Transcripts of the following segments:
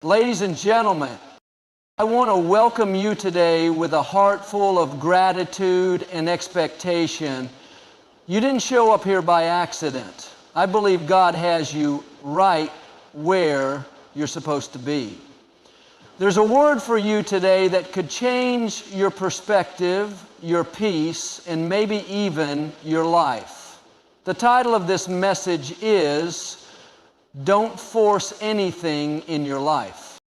Ladies and gentlemen, I want to welcome you today with a heart full of gratitude and expectation. You didn't show up here by accident. I believe God has you right where you're supposed to be. There's a word for you today that could change your perspective, your peace, and maybe even your life. The title of this message is, Don't Force Anything in Your Life.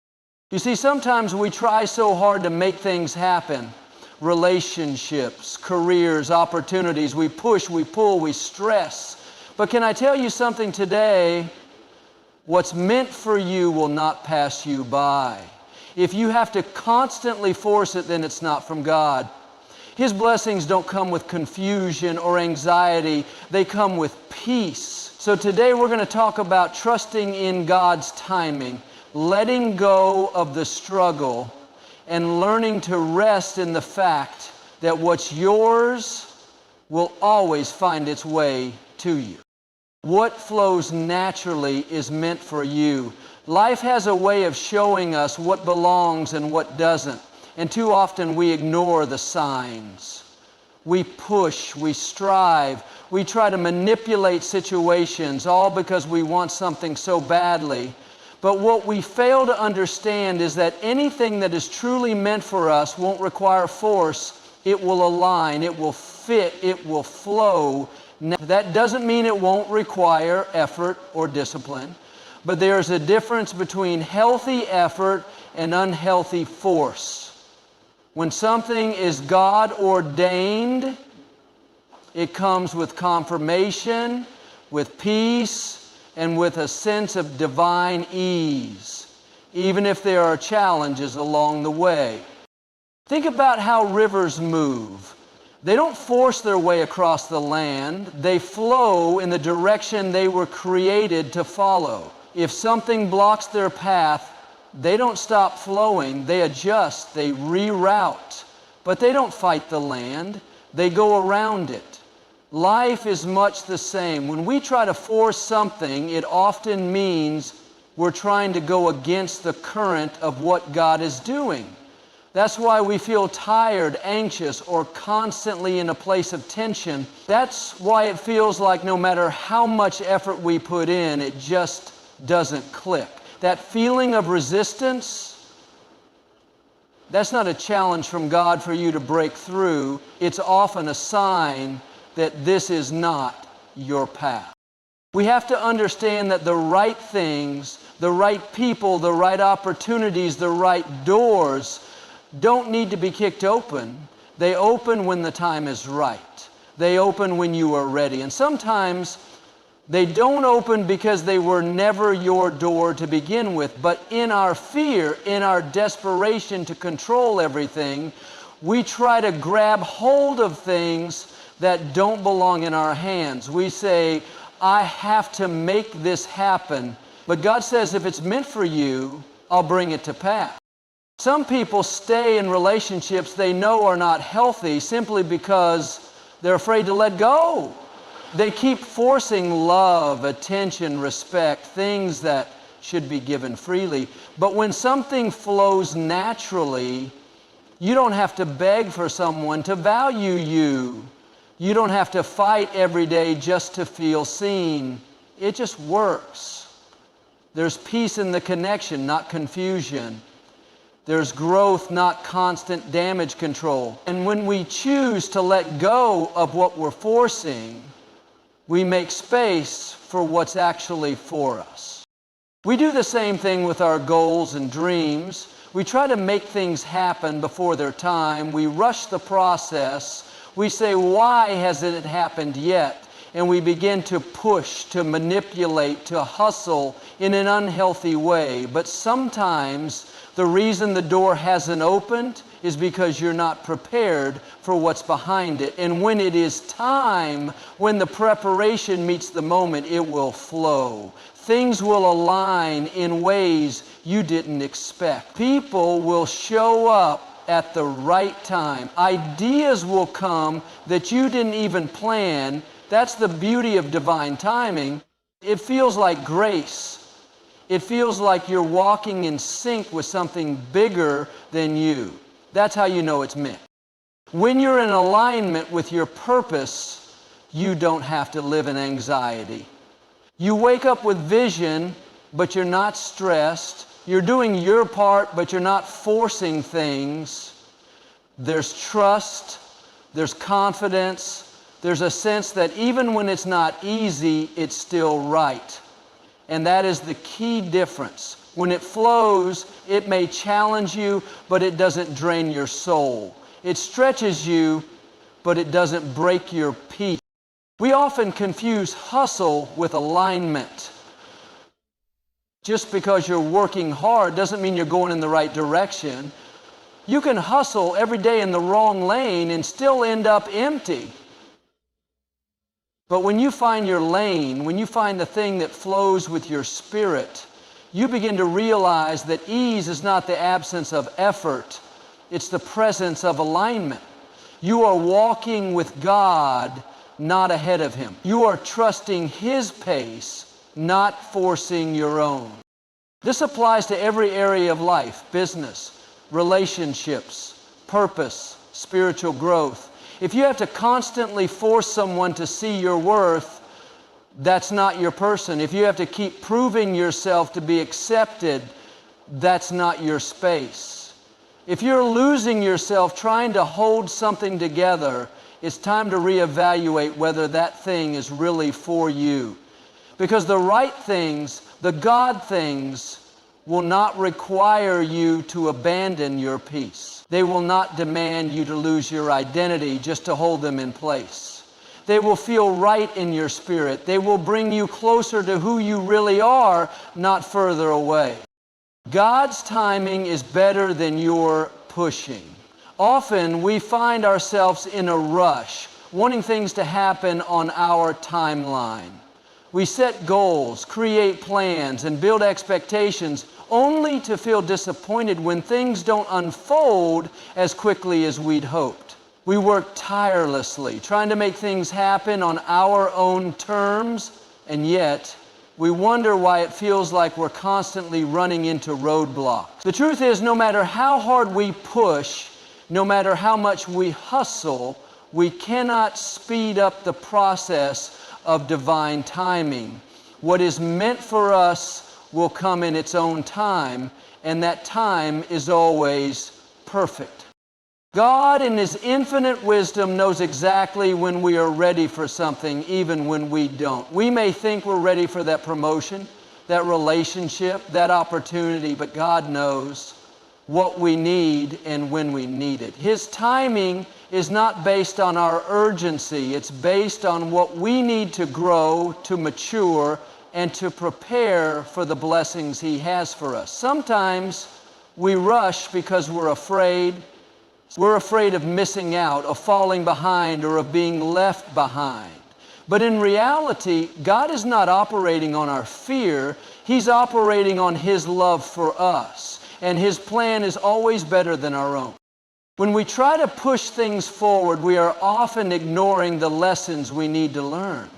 You see, sometimes we try so hard to make things happen. Relationships, careers, opportunities. We push, we pull, we stress. But can I tell you something today? What's meant for you will not pass you by. If you have to constantly force it, then it's not from God. His blessings don't come with confusion or anxiety. They come with peace. So today we're going to talk about trusting in God's timing, letting go of the struggle, and learning to rest in the fact that what's yours will always find its way to you. What flows naturally is meant for you. Life has a way of showing us what belongs and what doesn't, and too often we ignore the signs. We push, we strive, we try to manipulate situations, all because we want something so badly. But what we fail to understand is that anything that is truly meant for us won't require force. It will align, it will fit, it will flow. Now, that doesn't mean it won't require effort or discipline, but there's a difference between healthy effort and unhealthy force. When something is God ordained, it comes with confirmation, with peace, and with a sense of divine ease, even if there are challenges along the way. Think about how rivers move. They don't force their way across the land. They flow in the direction they were created to follow. If something blocks their path, they don't stop flowing. They adjust, they reroute. But they don't fight the land. They go around it. Life is much the same. When we try to force something, it often means we're trying to go against the current of what God is doing. That's why we feel tired, anxious, or constantly in a place of tension. That's why it feels like no matter how much effort we put in, it just doesn't click. That feeling of resistance, that's not a challenge from God for you to break through. It's often a sign that this is not your path. We have to understand that the right things, the right people, the right opportunities, the right doors don't need to be kicked open. They open when the time is right. They open when you are ready. And sometimes they don't open because they were never your door to begin with. But in our fear, in our desperation to control everything, we try to grab hold of things that don't belong in our hands. We say, I have to make this happen. But God says, if it's meant for you, I'll bring it to pass. Some people stay in relationships they know are not healthy simply because they're afraid to let go. They keep forcing love, attention, respect, things that should be given freely. But when something flows naturally, you don't have to beg for someone to value you. You don't have to fight every day just to feel seen. It just works. There's peace in the connection, not confusion. There's growth, not constant damage control. And when we choose to let go of what we're forcing, we make space for what's actually for us. We do the same thing with our goals and dreams. We try to make things happen before their time. We rush the process. We say, why hasn't it happened yet? And we begin to push, to manipulate, to hustle in an unhealthy way. But sometimes the reason the door hasn't opened is because you're not prepared for what's behind it. And when it is time, when the preparation meets the moment, it will flow. Things will align in ways you didn't expect. People will show up at the right time. Ideas will come that you didn't even plan. That's the beauty of divine timing. It feels like grace. It feels like you're walking in sync with something bigger than you. That's how you know it's meant. When you're in alignment with your purpose, you don't have to live in anxiety. You wake up with vision, but you're not stressed. You're doing your part, but you're not forcing things. There's trust, there's confidence, there's a sense that even when it's not easy, it's still right. And that is the key difference. When it flows, it may challenge you, but it doesn't drain your soul. It stretches you, but it doesn't break your peace. We often confuse hustle with alignment. Just because you're working hard doesn't mean you're going in the right direction. You can hustle every day in the wrong lane and still end up empty. But when you find your lane, when you find the thing that flows with your spirit, you begin to realize that ease is not the absence of effort, it's the presence of alignment. You are walking with God, not ahead of Him. You are trusting His pace, not forcing your own. This applies to every area of life: business, relationships, purpose, spiritual growth. If you have to constantly force someone to see your worth, that's not your person. If you have to keep proving yourself to be accepted, that's not your space. If you're losing yourself trying to hold something together, it's time to reevaluate whether that thing is really for you. Because the right things, the God things, will not require you to abandon your peace. They will not demand you to lose your identity just to hold them in place. They will feel right in your spirit. They will bring you closer to who you really are, not further away. God's timing is better than your pushing. Often we find ourselves in a rush, wanting things to happen on our timeline. We set goals, create plans, and build expectations only to feel disappointed when things don't unfold as quickly as we'd hoped. We work tirelessly, trying to make things happen on our own terms, and yet we wonder why it feels like we're constantly running into roadblocks. The truth is, no matter how hard we push, no matter how much we hustle, we cannot speed up the process of divine timing. What is meant for us will come in its own time, and that time is always perfect. God, in His infinite wisdom, knows exactly when we are ready for something, even when we don't. We may think we're ready for that promotion, that relationship, that opportunity, but God knows what we need and when we need it. His timing is not based on our urgency. It's based on what we need to grow, to mature, and to prepare for the blessings He has for us. Sometimes we rush because we're afraid. We're afraid of missing out, of falling behind, or of being left behind. But in reality, God is not operating on our fear. He's operating on His love for us. And His plan is always better than our own. When we try to push things forward, we are often ignoring the lessons we need to learn.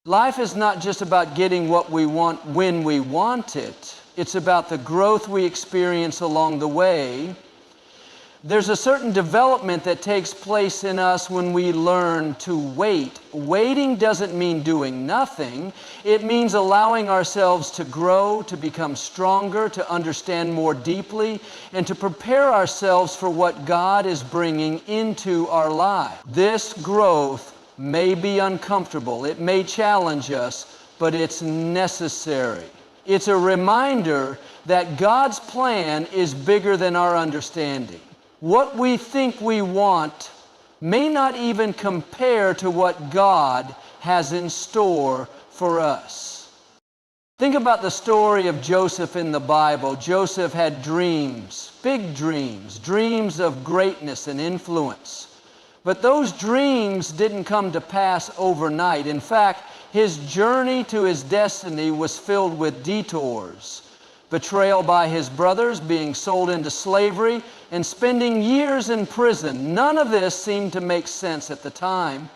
Life is not just about getting what we want when we want it. It's about the growth we experience along the way. There's a certain development that takes place in us when we learn to wait. Waiting doesn't mean doing nothing. It means allowing ourselves to grow, to become stronger, to understand more deeply, and to prepare ourselves for what God is bringing into our lives. This growth may be uncomfortable. It may challenge us, but it's necessary. It's a reminder that God's plan is bigger than our understanding. What we think we want may not even compare to what God has in store for us. Think about the story of Joseph in the Bible. Joseph had dreams, big dreams, dreams of greatness and influence. But those dreams didn't come to pass overnight. In fact, his journey to his destiny was filled with detours. Betrayal by his brothers, being sold into slavery, and spending years in prison. None of this seemed to make sense at the time.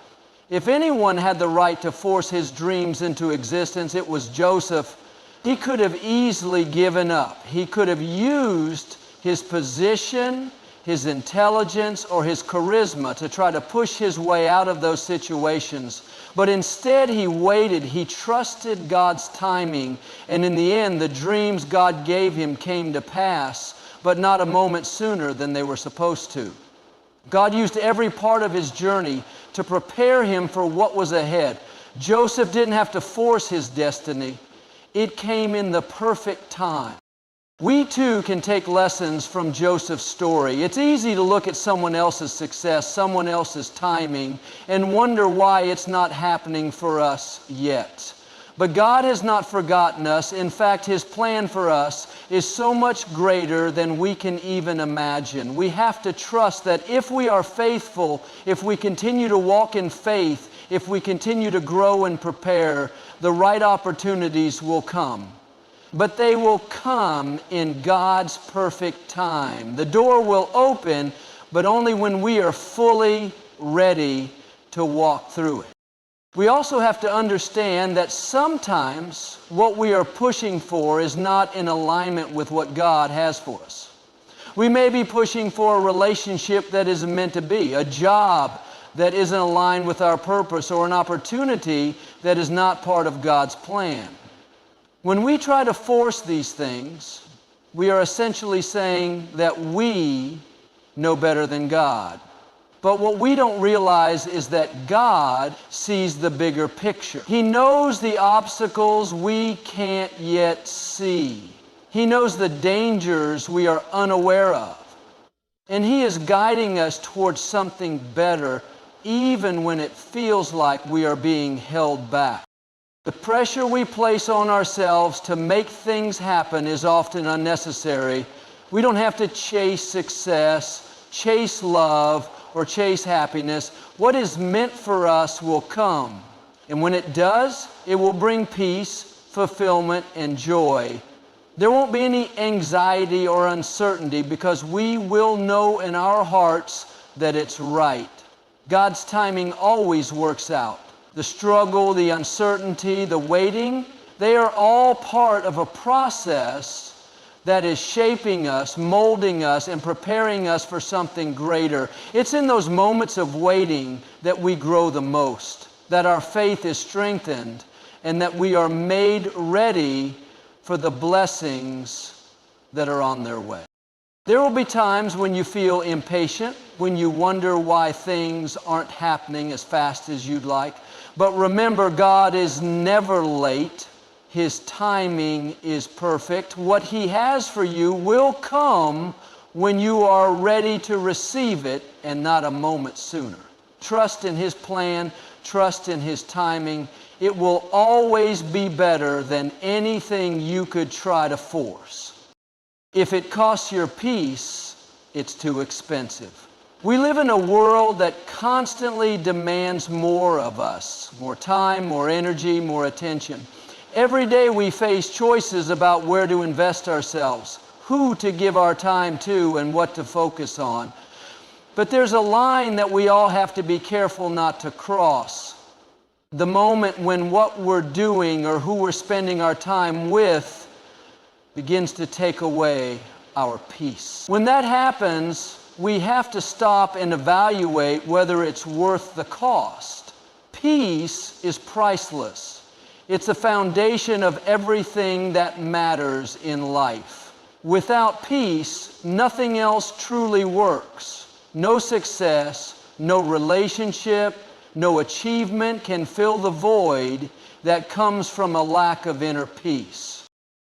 If anyone had the right to force his dreams into existence, it was Joseph. He could have easily given up. He could have used his position, his intelligence, or his charisma to try to push his way out of those situations. But instead, he waited. He trusted God's timing. And in the end, the dreams God gave him came to pass, but not a moment sooner than they were supposed to. God used every part of his journey to prepare him for what was ahead. Joseph didn't have to force his destiny. It came in the perfect time. We too can take lessons from Joseph's story. It's easy to look at someone else's success, someone else's timing, and wonder why it's not happening for us yet. But God has not forgotten us. In fact, his plan for us is so much greater than we can even imagine. We have to trust that if we are faithful, if we continue to walk in faith, if we continue to grow and prepare, the right opportunities will come. But they will come in God's perfect time. The door will open, but only when we are fully ready to walk through it. We also have to understand that sometimes what we are pushing for is not in alignment with what God has for us. We may be pushing for a relationship that isn't meant to be, a job that isn't aligned with our purpose, or an opportunity that is not part of God's plan. When we try to force these things, we are essentially saying that we know better than God. But what we don't realize is that God sees the bigger picture. He knows the obstacles we can't yet see. He knows the dangers we are unaware of. And he is guiding us towards something better, even when it feels like we are being held back. The pressure we place on ourselves to make things happen is often unnecessary. We don't have to chase success, chase love, or chase happiness. What is meant for us will come. And when it does, it will bring peace, fulfillment, and joy. There won't be any anxiety or uncertainty because we will know in our hearts that it's right. God's timing always works out. The struggle, the uncertainty, the waiting, they are all part of a process that is shaping us, molding us, and preparing us for something greater. It's in those moments of waiting that we grow the most, that our faith is strengthened, and that we are made ready for the blessings that are on their way. There will be times when you feel impatient, when you wonder why things aren't happening as fast as you'd like. But remember, God is never late. His timing is perfect. What he has for you will come when you are ready to receive it, and not a moment sooner. Trust in his plan. Trust in his timing. It will always be better than anything you could try to force. If it costs your peace, it's too expensive. We live in a world that constantly demands more of us, more time, more energy, more attention. Every day we face choices about where to invest ourselves, who to give our time to, and what to focus on. But there's a line that we all have to be careful not to cross. The moment when what we're doing or who we're spending our time with begins to take away our peace. When that happens, we have to stop and evaluate whether it's worth the cost. Peace is priceless. It's the foundation of everything that matters in life. Without peace, nothing else truly works. No success, no relationship, no achievement can fill the void that comes from a lack of inner peace.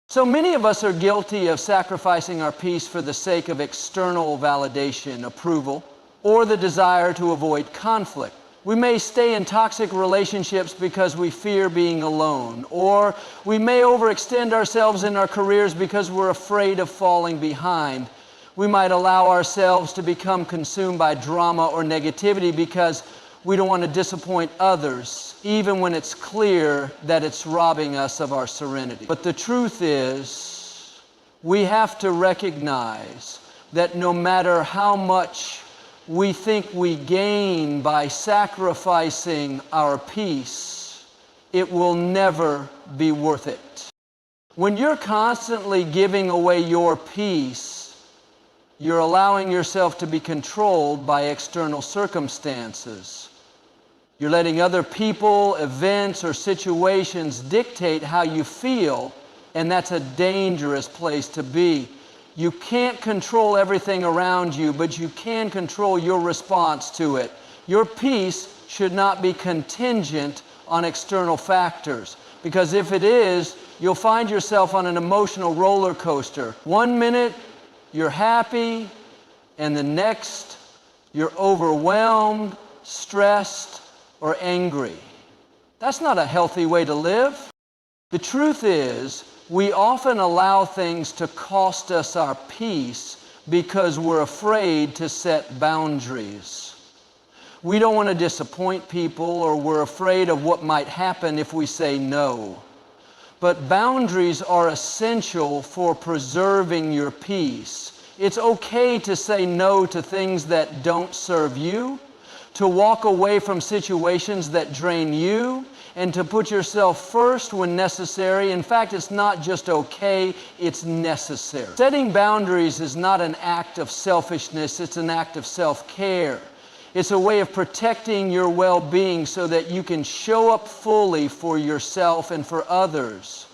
So many of us are guilty of sacrificing our peace for the sake of external validation, approval, or the desire to avoid conflict. We may stay in toxic relationships because we fear being alone, or we may overextend ourselves in our careers because we're afraid of falling behind. We might allow ourselves to become consumed by drama or negativity because we don't want to disappoint others, even when it's clear that it's robbing us of our serenity. But the truth is, we have to recognize that no matter how much we think we gain by sacrificing our peace, it will never be worth it. When you're constantly giving away your peace, you're allowing yourself to be controlled by external circumstances. You're letting other people, events, or situations dictate how you feel, and that's a dangerous place to be. You can't control everything around you, but you can control your response to it. Your peace should not be contingent on external factors, because if it is, you'll find yourself on an emotional roller coaster. 1 minute, you're happy, and the next, you're overwhelmed, stressed, or angry. That's not a healthy way to live. The truth is, we often allow things to cost us our peace because we're afraid to set boundaries. We don't want to disappoint people, or we're afraid of what might happen if we say no. But boundaries are essential for preserving your peace. It's okay to say no to things that don't serve you, to walk away from situations that drain you, and to put yourself first when necessary. In fact, it's not just okay, it's necessary. Setting boundaries is not an act of selfishness, it's an act of self-care. It's a way of protecting your well-being so that you can show up fully for yourself and for others.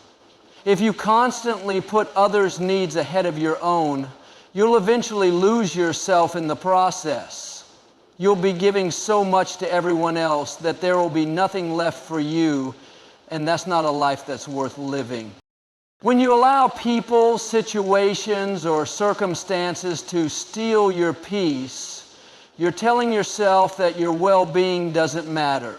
If you constantly put others' needs ahead of your own, you'll eventually lose yourself in the process. You'll be giving so much to everyone else that there will be nothing left for you, and that's not a life that's worth living. When you allow people, situations, or circumstances to steal your peace, you're telling yourself that your well-being doesn't matter.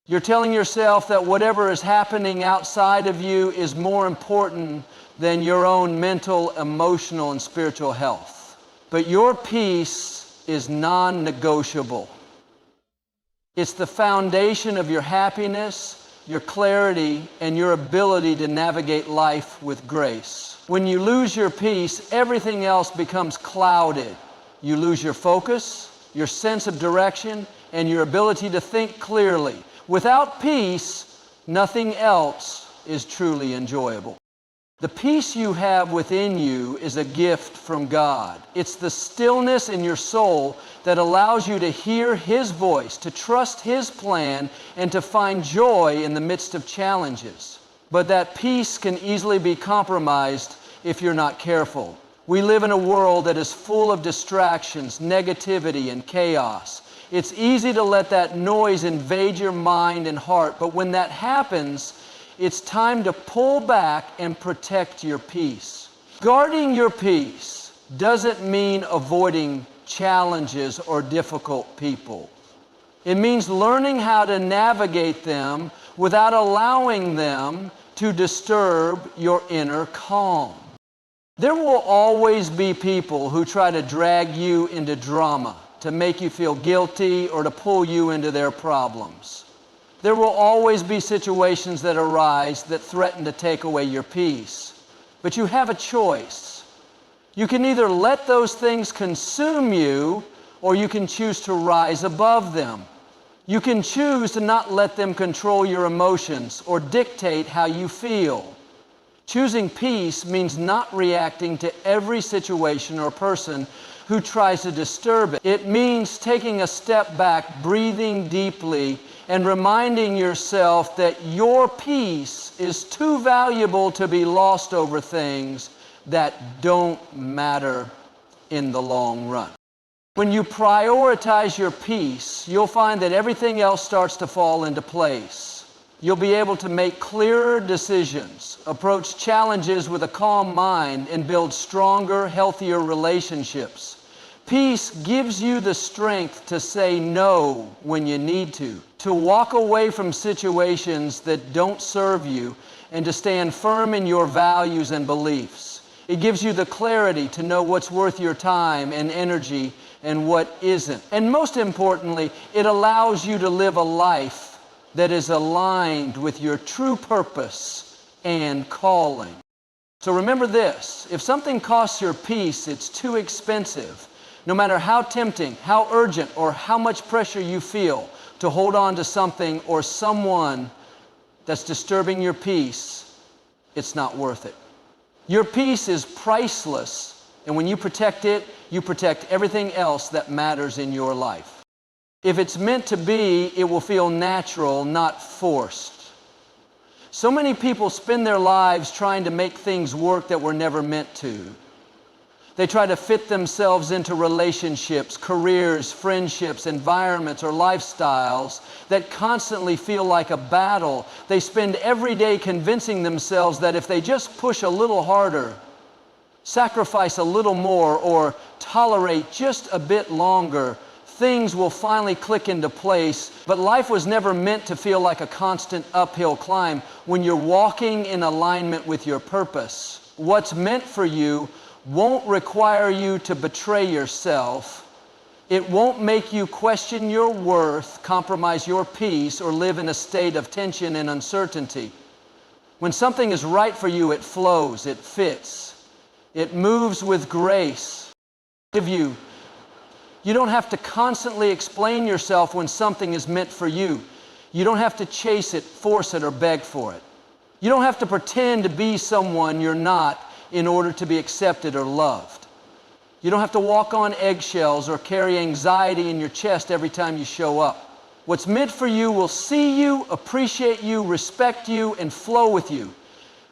You're telling yourself that whatever is happening outside of you is more important than your own mental, emotional, and spiritual health. But your peace is non-negotiable. It's the foundation of your happiness, your clarity, and your ability to navigate life with grace. When you lose your peace, everything else becomes clouded. You lose your focus, your sense of direction, and your ability to think clearly. Without peace, nothing else is truly enjoyable. The peace you have within you is a gift from God. It's the stillness in your soul that allows you to hear His voice, to trust His plan, and to find joy in the midst of challenges. But that peace can easily be compromised if you're not careful. We live in a world that is full of distractions, negativity, and chaos. It's easy to let that noise invade your mind and heart, but when that happens, it's time to pull back and protect your peace. Guarding your peace doesn't mean avoiding challenges or difficult people. It means learning how to navigate them without allowing them to disturb your inner calm. There will always be people who try to drag you into drama, to make you feel guilty, or to pull you into their problems. There will always be situations that arise that threaten to take away your peace. But you have a choice. You can either let those things consume you, or you can choose to rise above them. You can choose to not let them control your emotions or dictate how you feel. Choosing peace means not reacting to every situation or person who tries to disturb it. It means taking a step back, breathing deeply, and reminding yourself that your peace is too valuable to be lost over things that don't matter in the long run. When you prioritize your peace, you'll find that everything else starts to fall into place. You'll be able to make clearer decisions, approach challenges with a calm mind, and build stronger, healthier relationships. Peace gives you the strength to say no when you need to walk away from situations that don't serve you, and to stand firm in your values and beliefs. It gives you the clarity to know what's worth your time and energy and what isn't. And most importantly, it allows you to live a life that is aligned with your true purpose and calling. So remember this: if something costs your peace, it's too expensive. No matter how tempting, how urgent, or how much pressure you feel to hold on to something or someone that's disturbing your peace, it's not worth it. Your peace is priceless, and when you protect it, you protect everything else that matters in your life. If it's meant to be, it will feel natural, not forced. So many people spend their lives trying to make things work that were never meant to. They try to fit themselves into relationships, careers, friendships, environments, or lifestyles that constantly feel like a battle. They spend every day convincing themselves that if they just push a little harder, sacrifice a little more, or tolerate just a bit longer, things will finally click into place. But life was never meant to feel like a constant uphill climb when you're walking in alignment with your purpose. What's meant for you won't require you to betray yourself. It won't make you question your worth, compromise your peace, or live in a state of tension and uncertainty. When something is right for you, it flows, it fits, it moves with grace. You don't have to constantly explain yourself when something is meant for you. You don't have to chase it, force it, or beg for it. You don't have to pretend to be someone you're not in order to be accepted or loved. You don't have to walk on eggshells or carry anxiety in your chest every time you show up. What's meant for you will see you, appreciate you, respect you, and flow with you.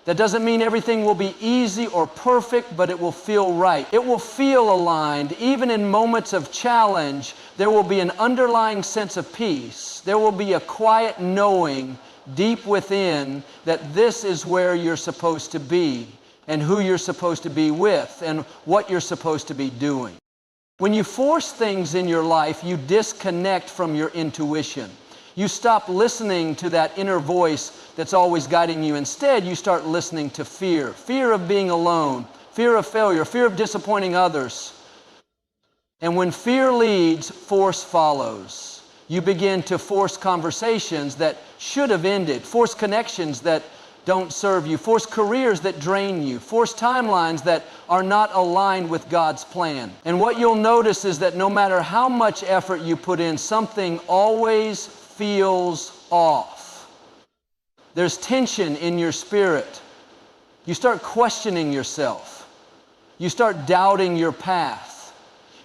That doesn't mean everything will be easy or perfect, but it will feel right. It will feel aligned. Even in moments of challenge, there will be an underlying sense of peace. There will be a quiet knowing deep within that this is where you're supposed to be, and who you're supposed to be with, and what you're supposed to be doing. When you force things in your life, you disconnect from your intuition. You stop listening to that inner voice that's always guiding you. Instead, you start listening to fear. Fear of being alone, fear of failure, fear of disappointing others. And when fear leads, force follows. You begin to force conversations that should have ended, force connections that don't serve you, force careers that drain you, force timelines that are not aligned with God's plan. And what you'll notice is that no matter how much effort you put in, something always feels off. There's tension in your spirit. You start questioning yourself. You start doubting your path.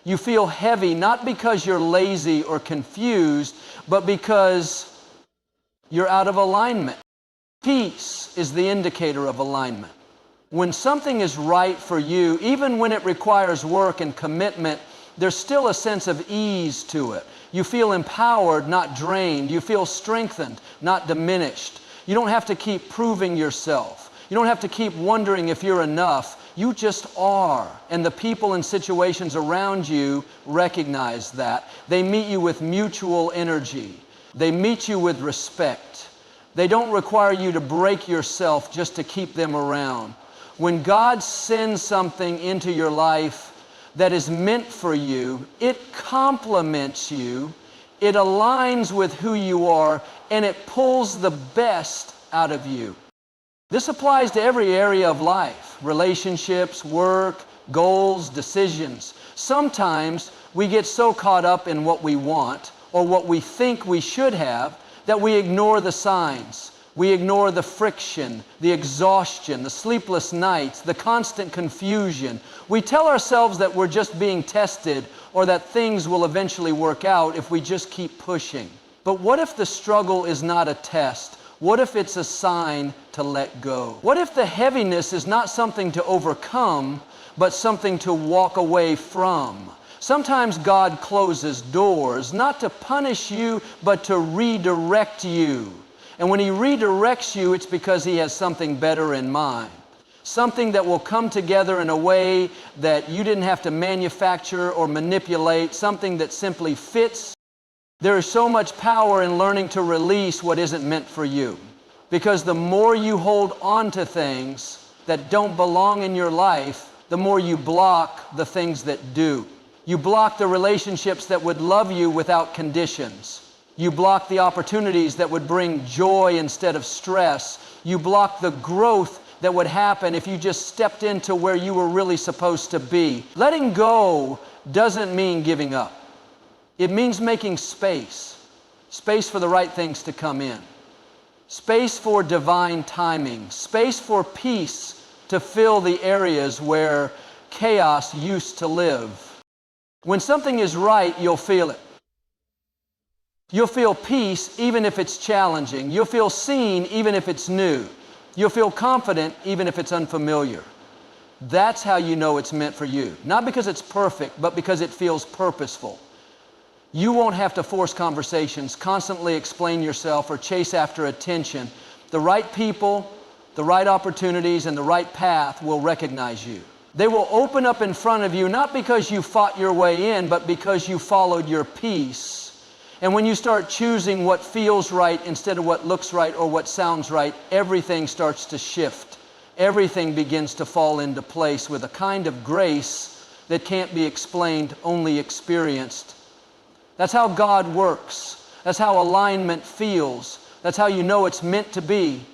You feel heavy, not because you're lazy or confused, but because you're out of alignment. Peace is the indicator of alignment. When something is right for you, even when it requires work and commitment, there's still a sense of ease to it. You feel empowered, not drained. You feel strengthened, not diminished. You don't have to keep proving yourself. You don't have to keep wondering if you're enough. You just are. And the people and situations around you recognize that. They meet you with mutual energy. They meet you with respect. They don't require you to break yourself just to keep them around. When God sends something into your life that is meant for you, it complements you, it aligns with who you are, and it pulls the best out of you. This applies to every area of life: relationships, work, goals, decisions. Sometimes we get so caught up in what we want or what we think we should have that we ignore the signs. We ignore the friction, the exhaustion, the sleepless nights, the constant confusion. We tell ourselves that we're just being tested or that things will eventually work out if we just keep pushing. But what if the struggle is not a test? What if it's a sign to let go? What if the heaviness is not something to overcome, but something to walk away from? Sometimes God closes doors, not to punish you, but to redirect you. And when He redirects you, it's because He has something better in mind. Something that will come together in a way that you didn't have to manufacture or manipulate, something that simply fits. There is so much power in learning to release what isn't meant for you. Because the more you hold on to things that don't belong in your life, the more you block the things that do. You block the relationships that would love you without conditions. You block the opportunities that would bring joy instead of stress. You block the growth that would happen if you just stepped into where you were really supposed to be. Letting go doesn't mean giving up. It means making space for the right things to come in. space for divine timing, space for peace to fill the areas where chaos used to live. When something is right, you'll feel it. You'll feel peace even if it's challenging. You'll feel seen even if it's new. You'll feel confident even if it's unfamiliar. That's how you know it's meant for you. Not because it's perfect, but because it feels purposeful. You won't have to force conversations, constantly explain yourself, or chase after attention. The right people, the right opportunities, and the right path will recognize you. They will open up in front of you, not because you fought your way in, but because you followed your peace. And when you start choosing what feels right instead of what looks right or what sounds right, everything starts to shift. Everything begins to fall into place with a kind of grace that can't be explained, only experienced. That's how God works. That's how alignment feels. That's how you know it's meant to be.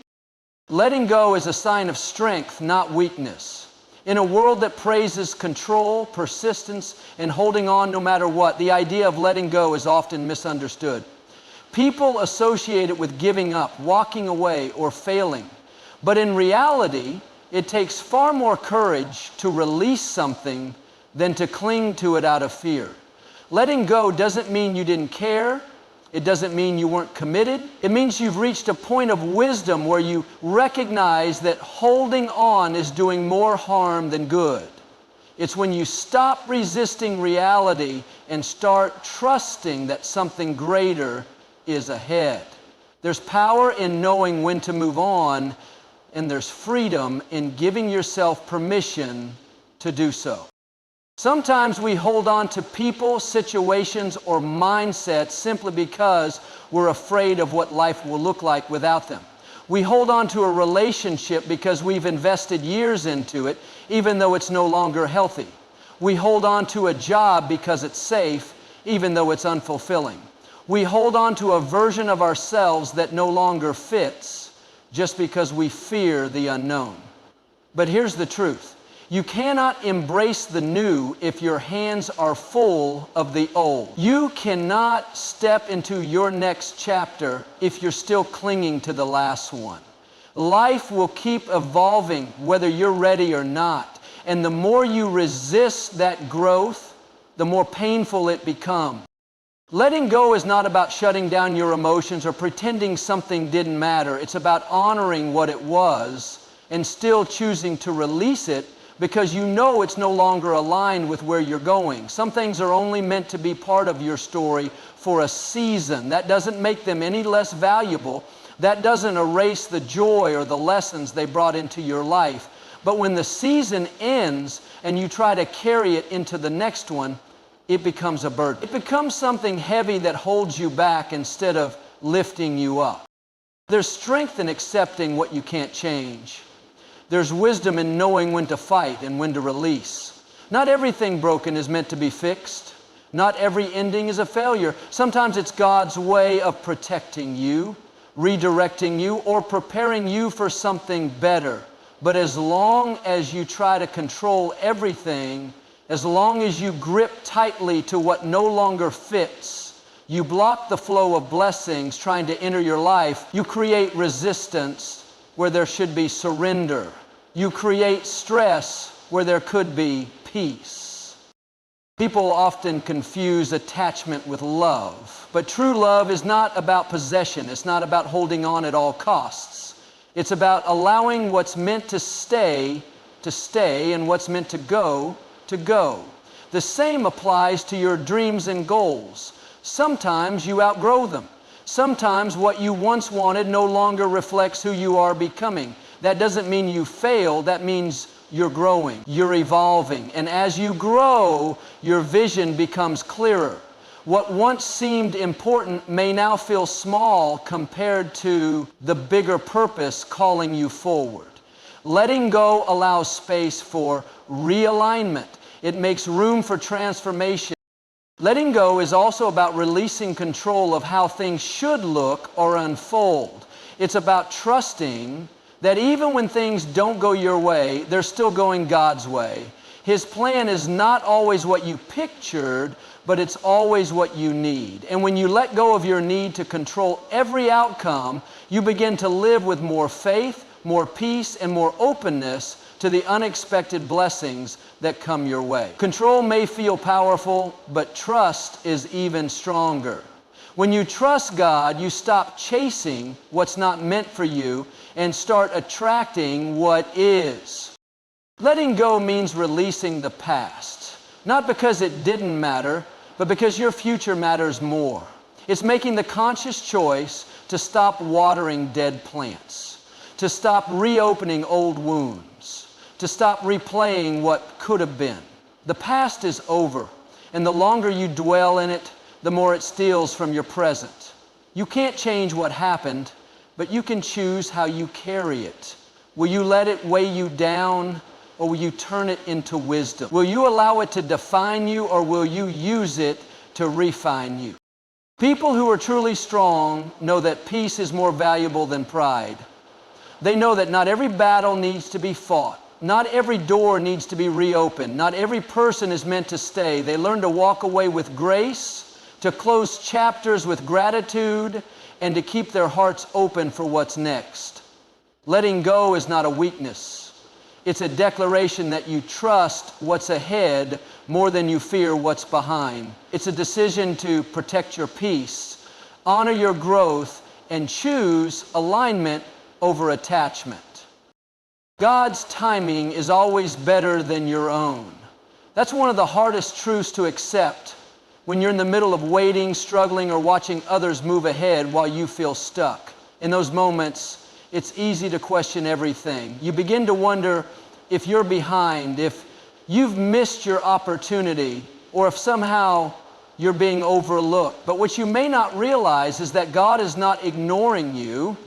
Letting go is a sign of strength, not weakness. In a world that praises control, persistence, and holding on no matter what, the idea of letting go is often misunderstood. People associate it with giving up, walking away, or failing. But in reality, it takes far more courage to release something than to cling to it out of fear. Letting go doesn't mean you didn't care. It doesn't mean you weren't committed. It means you've reached a point of wisdom where you recognize that holding on is doing more harm than good. It's when you stop resisting reality and start trusting that something greater is ahead. There's power in knowing when to move on, and there's freedom in giving yourself permission to do so. Sometimes we hold on to people, situations, or mindsets simply because we're afraid of what life will look like without them. We hold on to a relationship because we've invested years into it, even though it's no longer healthy. We hold on to a job because it's safe, even though it's unfulfilling. We hold on to a version of ourselves that no longer fits just because we fear the unknown. But here's the truth. You cannot embrace the new if your hands are full of the old. You cannot step into your next chapter if you're still clinging to the last one. Life will keep evolving whether you're ready or not. And the more you resist that growth, the more painful it becomes. Letting go is not about shutting down your emotions or pretending something didn't matter. It's about honoring what it was and still choosing to release it because you know it's no longer aligned with where you're going. Some things are only meant to be part of your story for a season. That doesn't make them any less valuable. That doesn't erase the joy or the lessons they brought into your life. But when the season ends and you try to carry it into the next one, it becomes a burden. It becomes something heavy that holds you back instead of lifting you up. There's strength in accepting what you can't change. There's wisdom in knowing when to fight and when to release. Not everything broken is meant to be fixed. Not every ending is a failure. Sometimes it's God's way of protecting you, redirecting you, or preparing you for something better. But as long as you try to control everything, as long as you grip tightly to what no longer fits, you block the flow of blessings trying to enter your life. You create resistance where there should be surrender. You create stress where there could be peace. People often confuse attachment with love, but true love is not about possession. It's not about holding on at all costs. It's about allowing what's meant to stay, and what's meant to go. The same applies to your dreams and goals. Sometimes you outgrow them. Sometimes what you once wanted no longer reflects who you are becoming. That doesn't mean you fail. That means you're growing, you're evolving. And as you grow, your vision becomes clearer. What once seemed important may now feel small compared to the bigger purpose calling you forward. Letting go allows space for realignment. It makes room for transformation. Letting go is also about releasing control of how things should look or unfold. It's about trusting that even when things don't go your way, they're still going God's way. His plan is not always what you pictured, but it's always what you need. And when you let go of your need to control every outcome, you begin to live with more faith, more peace, and more openness to the unexpected blessings that come your way. Control may feel powerful, but trust is even stronger. When you trust God, you stop chasing what's not meant for you and start attracting what is. Letting go means releasing the past, not because it didn't matter, but because your future matters more. It's making the conscious choice to stop watering dead plants, to stop reopening old wounds, to stop replaying what could have been. The past is over, and the longer you dwell in it, the more it steals from your present. You can't change what happened, but you can choose how you carry it. Will you let it weigh you down, or will you turn it into wisdom? Will you allow it to define you, or will you use it to refine you? People who are truly strong know that peace is more valuable than pride. They know that not every battle needs to be fought. Not every door needs to be reopened. Not every person is meant to stay. They learn to walk away with grace, to close chapters with gratitude, and to keep their hearts open for what's next. Letting go is not a weakness. It's a declaration that you trust what's ahead more than you fear what's behind. It's a decision to protect your peace, honor your growth, and choose alignment over attachment. God's timing is always better than your own. That's one of the hardest truths to accept when you're in the middle of waiting, struggling, or watching others move ahead while you feel stuck. In those moments, it's easy to question everything. You begin to wonder if you're behind, if you've missed your opportunity, or if somehow you're being overlooked. But what you may not realize is that God is not ignoring you.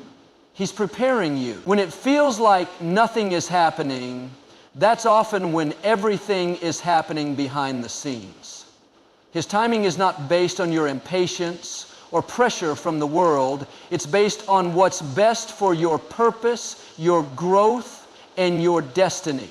He's preparing you. When it feels like nothing is happening, that's often when everything is happening behind the scenes. His timing is not based on your impatience or pressure from the world. It's based on what's best for your purpose, your growth, and your destiny.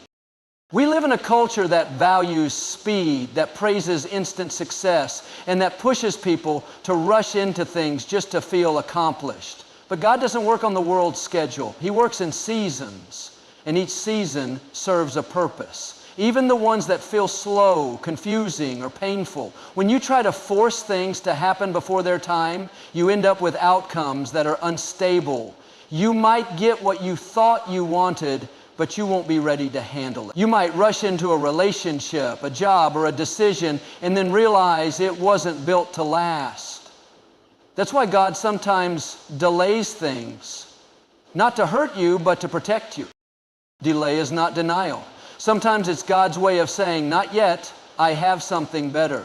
We live in a culture that values speed, that praises instant success, and that pushes people to rush into things just to feel accomplished. But God doesn't work on the world's schedule. He works in seasons, and each season serves a purpose. Even the ones that feel slow, confusing, or painful. When you try to force things to happen before their time, you end up with outcomes that are unstable. You might get what you thought you wanted, but you won't be ready to handle it. You might rush into a relationship, a job, or a decision, and then realize it wasn't built to last. That's why God sometimes delays things, not to hurt you, but to protect you. Delay is not denial. Sometimes it's God's way of saying, not yet, I have something better.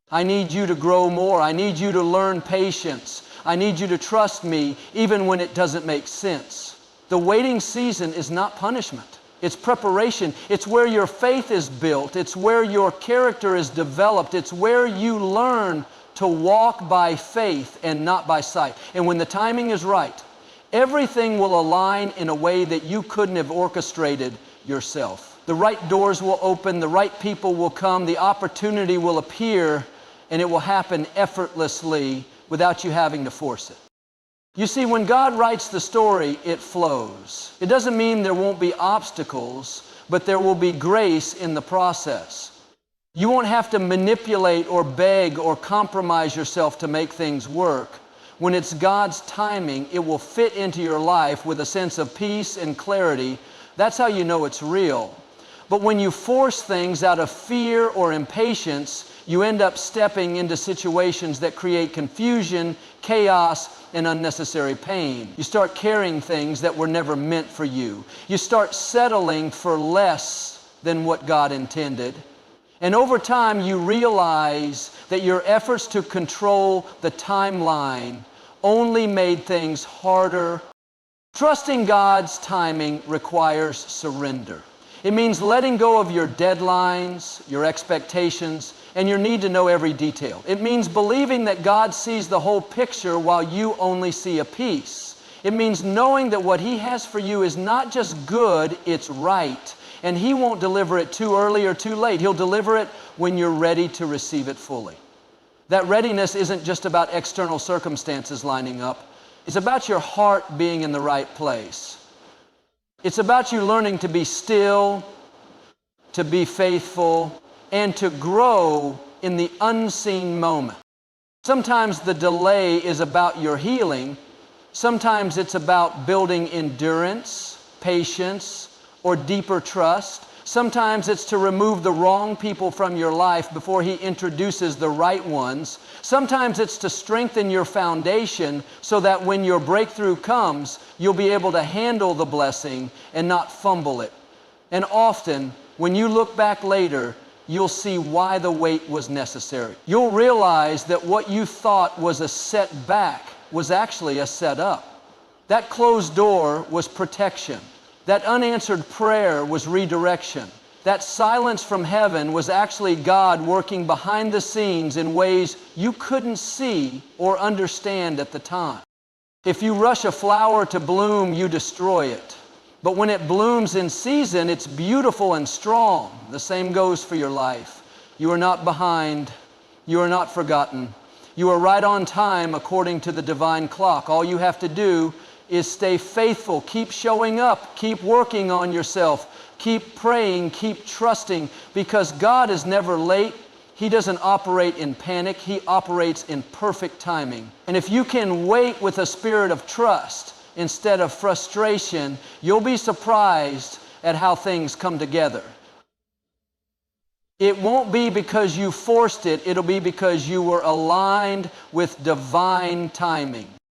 I need you to grow more. I need you to learn patience. I need you to trust me even when it doesn't make sense. The waiting season is not punishment. It's preparation. It's where your faith is built. It's where your character is developed. It's where you learn to walk by faith and not by sight. And when the timing is right, everything will align in a way that you couldn't have orchestrated yourself. The right doors will open, the right people will come, the opportunity will appear, and it will happen effortlessly without you having to force it. You see, when God writes the story, it flows. It doesn't mean there won't be obstacles, but there will be grace in the process. You won't have to manipulate or beg or compromise yourself to make things work. When it's God's timing, it will fit into your life with a sense of peace and clarity. That's how you know it's real. But when you force things out of fear or impatience, you end up stepping into situations that create confusion, chaos, and unnecessary pain. You start carrying things that were never meant for you. You start settling for less than what God intended. And over time, you realize that your efforts to control the timeline only made things harder. Trusting God's timing requires surrender. It means letting go of your deadlines, your expectations, and your need to know every detail. It means believing that God sees the whole picture while you only see a piece. It means knowing that what He has for you is not just good, it's right. And He won't deliver it too early or too late. He'll deliver it when you're ready to receive it fully. That readiness isn't just about external circumstances lining up. It's about your heart being in the right place. It's about you learning to be still, to be faithful, and to grow in the unseen moment. Sometimes the delay is about your healing. Sometimes it's about building endurance, patience, or deeper trust. Sometimes it's to remove the wrong people from your life before He introduces the right ones. Sometimes it's to strengthen your foundation so that when your breakthrough comes, you'll be able to handle the blessing and not fumble it. And often, when you look back later, you'll see why the wait was necessary. You'll realize that what you thought was a setback was actually a setup. That closed door was protection. That unanswered prayer was redirection. That silence from heaven was actually God working behind the scenes in ways you couldn't see or understand at the time. If you rush a flower to bloom, you destroy it. But when it blooms in season, it's beautiful and strong. The same goes for your life. You are not behind. You are not forgotten. You are right on time according to the divine clock. All you have to do is stay faithful. Keep showing up. Keep working on yourself. Keep praying. Keep trusting. Because God is never late. He doesn't operate in panic. He operates in perfect timing. And if you can wait with a spirit of trust instead of frustration, you'll be surprised at how things come together. It won't be because you forced it. It'll be because you were aligned with divine timing.